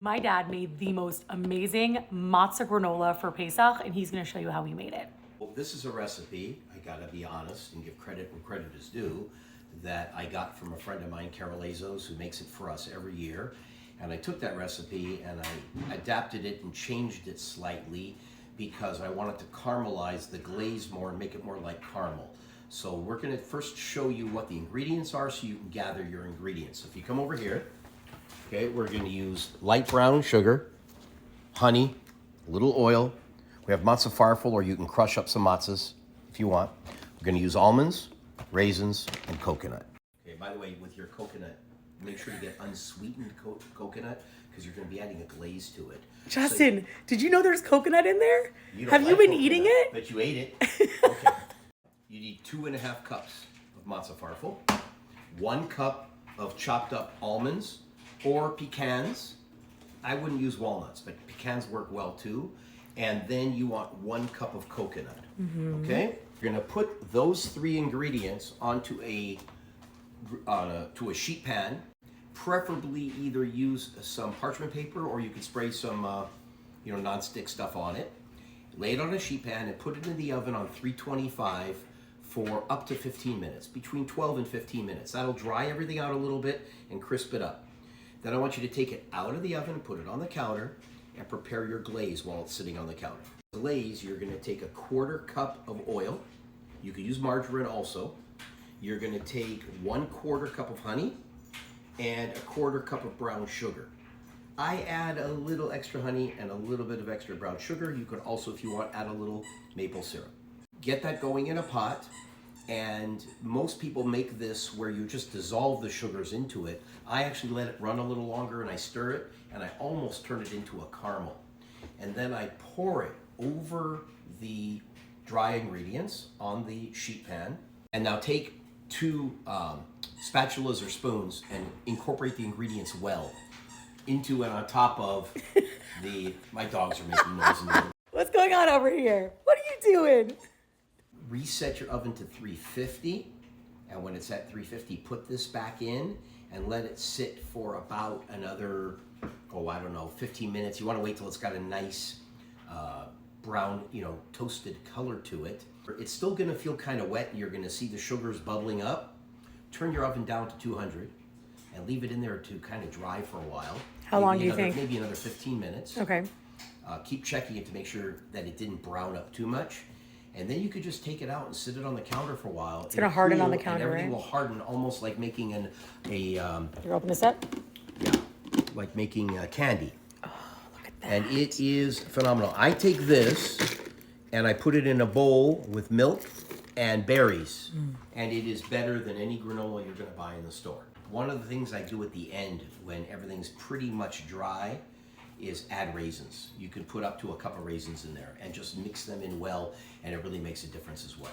My dad made the most amazing matzah granola for Pesach, and he's gonna show you how he made it. Well, this is a recipe, I gotta be honest and give credit where credit is due, that I got from a friend of mine, Carol Azos, who makes it for us every year. And I took that recipe and I adapted it and changed it slightly because I wanted to caramelize the glaze more and make it more like caramel. So we're gonna first show you what the ingredients are so you can gather your ingredients. So if you come over here, okay, we're gonna use light brown sugar, honey, a little oil. We have matzah farfel, or you can crush up some matzahs if you want. We're gonna use almonds, raisins, and coconut. Okay, by the way, with your coconut, make sure to get unsweetened coconut because you're gonna be adding a glaze to it. Justin, did you know there's coconut in there? Have you like been coconut, eating it? but you ate it. Okay. You need 2.5 cups of matzah farfel, 1 cup of chopped up almonds or pecans. I wouldn't use walnuts, but pecans work well too. And then you want 1 cup of coconut. Okay? You're gonna put those 3 ingredients onto a sheet pan. Preferably either use some parchment paper or you could spray some non-stick stuff on it. Lay it on a sheet pan and put it in the oven on 325 for up to 15 minutes, between 12 and 15 minutes. That'll dry everything out a little bit and crisp it up. Then I want you to take it out of the oven, put it on the counter, and prepare your glaze while it's sitting on the counter. Glaze, you're gonna take 1/4 cup of oil. You could use margarine also. You're gonna take 1/4 cup of honey and 1/4 cup of brown sugar. I add a little extra honey and a little bit of extra brown sugar. You could also, if you want, add a little maple syrup. Get that going in a pot, and most people make this where you just dissolve the sugars into it. I actually let it run a little longer and I stir it, and I almost turn it into a caramel. And then I pour it over the dry ingredients on the sheet pan. And now take 2 spatulas or spoons and incorporate the ingredients well into and on top of my dogs are making noise in the room. What's going on over here? What are you doing? Reset your oven to 350, and when it's at 350, put this back in and let it sit for about another, 15 minutes. You want to wait till it's got a nice brown, toasted color to it. It's still going to feel kind of wet, and you're going to see the sugars bubbling up. Turn your oven down to 200 and leave it in there to kind of dry for a while. How long do you think? Maybe another 15 minutes. Okay. Keep checking it to make sure that it didn't brown up too much. And then you could just take it out and sit it on the counter for a while. It's gonna harden on the counter, and everything right? will harden, almost like making You open this up? Yeah, like making candy. Oh, look at that. And it is phenomenal. I take this and I put it in a bowl with milk and berries, and it is better than any granola you're gonna buy in the store. One of the things I do at the end when everything's pretty much dry is add raisins. You can put up to 1 cup of raisins in there and just mix them in well, and it really makes a difference as well.